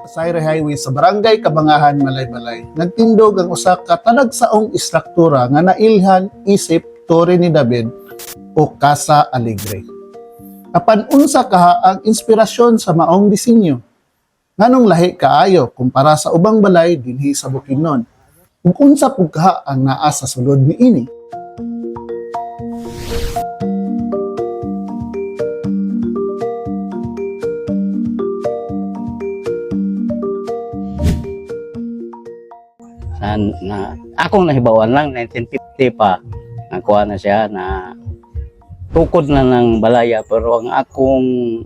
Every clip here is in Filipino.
Sayre Highway sa Barangay Kabangahan, Malaybalay. Nagtindog ang usa ka talagsaong istruktura nga nailhan isip Torre ni David o Casa Alegre. Apan unsa kaha ang inspirasyon sa maong disenyo? Nganong lahi kaayo kumpara sa ubang balay dinhi sa Bukidnon? Ug unsa pud kaha ang naa sa sulod niini? Na akong nahibawan lang 1950 pa nakuha na siya na tukod na ng balaya, pero ang akong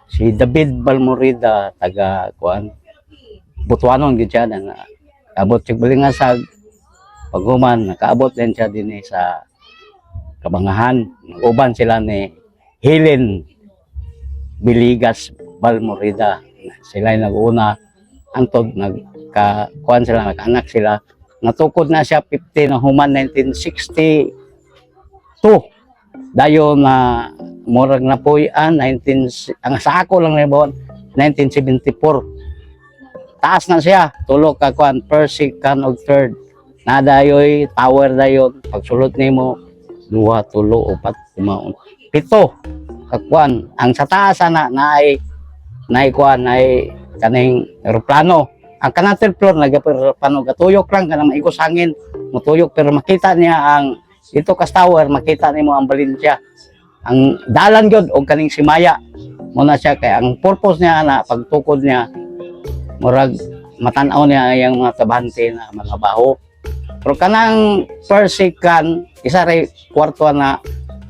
si David Balmorida taga kuan Butuanon gid siya na abot sig Balingasag paghuman nakaabot din siya din sa Kabangahan. Uban sila ni Helen Biligas Balmorida, sila yung nag-una antod kuan sila, nag-anak sila. Natukod na siya 50 na human 1962. Dayon na murag na puyan ang sa ako lang na 1974. Taas na siya, tulo ka kuan, first, second ug third. Na dayoy tower dayon, pagsulot nimo 2, 3, 4, 5, 7 ka kuan. Ang sa taas na kuan ay kaning eroplano. Ang kanang third floor nagapano gatuyok lang kanang maigos hangin, mutuyok, pero makita niya ang ito kas tower, makita nimo ang Valencia. Ang dalan gyud og kaning Simaya. Muna siya kay ang purpose niya na pagtukod niya murag matan-aw niya yung mga tabante na mga baho. Pero kanang first, second, isa ray kwarto na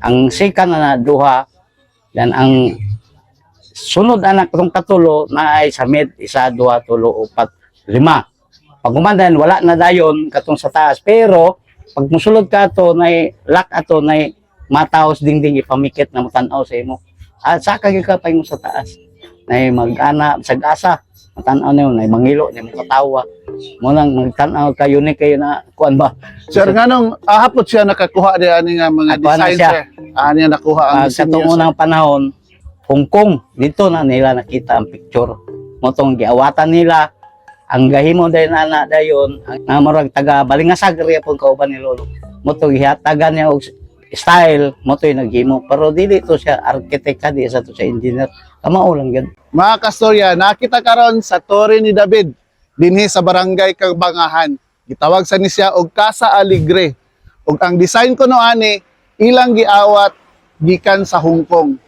ang second na duha, dan ang sunod anak kung katulo na ay sa mid 1, 2, 3, 4, 5. Pag umandan wala na dayon katong sa taas, pero pag musulod ka ato nay lock ato nay mataos dingding ipamikit na matan-aw sa imo. At saka gyud ka paingon sa taas nay mag-ana sag-asa matan-aw niyo nay mangilo ni mo katawa mo nang magtan-aw kayo ni kayo na kuan ba. Sir, nganong hapot siya nakakuha di ani nga mga design sir? Ani nakuha ang disenyo. Katong unang panahon Hong Kong, dito na nila nakita ang picture. Motong giawatan nila ang gahimo dahil na dayon ang murag taga Balingasag riya pong kauban ni lolo. Moto gihatagan niya og style, moto yung naghimo, pero dili to siya arkitekta, di sa to siya engineer. Kamao lang gyud. Mga kastorya, nakita karon sa Torre ni David dinhi sa Barangay Kabangahan. Gitawag sa ni siya og Casa Alegre. Ug ang design kuno ani ilang giawat gikan sa Hong Kong.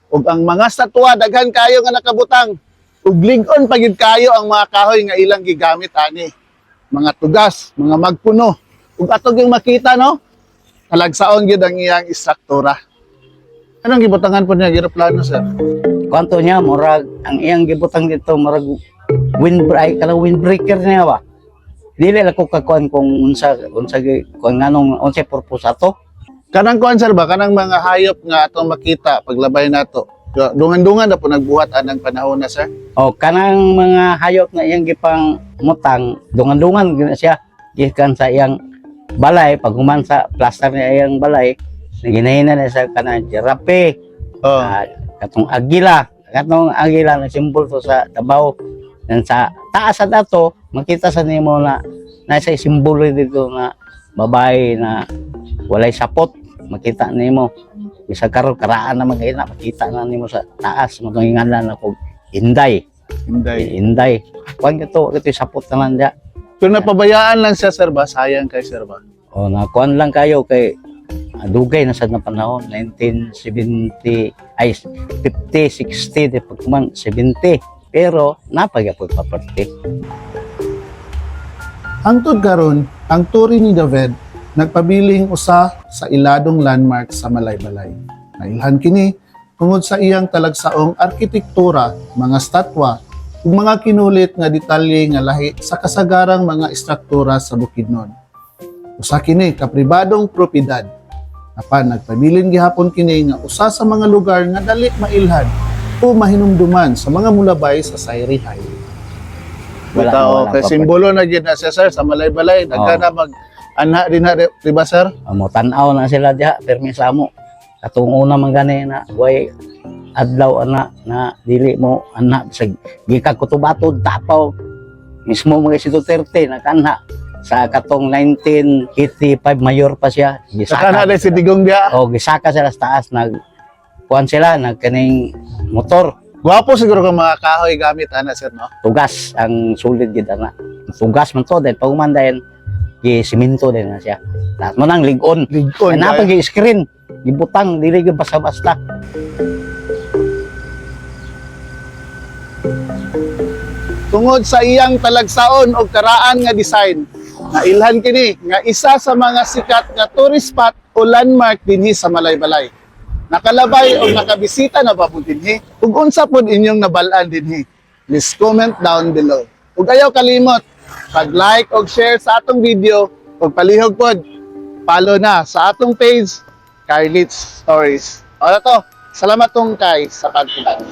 Ug ang mga statwa daghan kayo nga nakabutang. Ug lig-on pa gid kayo ang mga kahoy nga ilang gigamit ani. Mga tugas, mga magpuno. Ug atog yung makita no, talagsaon gid ang iyang istruktura. Anong gibutangan po niya eroplano sir? Kwanto niya murag ang iyang gibutang dito murag windbreaker niya ba. Dili la ko kakuan kung unsa kung nganong unsa purpose ato. Kanang kuan sir ba kanang mga hayop nga atong makita paglabay nato. Dungan-dungan na po nagbuhat anang panahon na sir. O kanang mga hayop na iyang gipang mutang, dungan-dungan gina siya gikan sa iyang balay. Pag human sa plaster niya iyang balay, ginahina na sa kanang giraffe, katong agila na simbol to sa Davao. Dan sa taas sa dato makita sa nimo na nasa simbolo dito na babae na walay sapot, makita nimo. Isa karon karaan na magayna makita na nimo sa taas mo tong ngalan ako Inday. Kuan gito sapot na lang dia. Kung napabayaan lang siya sir ba, sayang kay sir ba. O na kuan lang kayo kay dugay na sad na panahon 1970 ay 50 60 di pagman 70, pero napagyapon pa parte. Hangtod karon ang Torre ni David nagpabiling usa sa iladong landmark sa Malaybalay. Nailhan kini tungod sa iyang talagsaong arkitektura, mga statwa, ug mga kinulit nga detalye nga lahi sa kasagarang mga istruktura sa Bukidnon. Usa kini ka pribadong propiedad. Apan nagpabilin gihapon kini nga usa sa mga lugar nga dali mailhan o mahinumduman sa mga mulabay sa Sayre Highway. Wala kay simbolo na gyud na siya sir sa Malaybalay, daghan na mag anha din na, di ba sir? Mo tan-aw na sila diha, permi sa amo. Katong una man gani na way adlaw ana na dili mo ana sa gikan kutubatod tapaw mismo mga si Duterte nakanha sa katong 1985 mayor pa siya Saka na si Digong dia. o gisaka sila sa taas nag kuan sila nagkaning motor Gwapo siguro ka mga kahoy gamit ana sir no. tugas ang sulid gid ana tugas man to then pag dayon gi simento din na siya lahat mo nang ligon Ligon. na pag screen gibutang dili gyud basta-basta. Tungod sa iyang talagsaon o karaan nga design, nailhan kini nga isa sa mga sikat nga tourist spot o landmark dinhi sa Malaybalay. Nakalabay o nakabisita na ba po dinhi? Ug unsa pod inyong nabalaan dinhi? Please comment down below. Ug ayaw kalimot, pag-like o share sa atong video ug palihog pod, follow na sa atong page, Carlitz Stories. O na to, salamat tong kay sa pagkulan.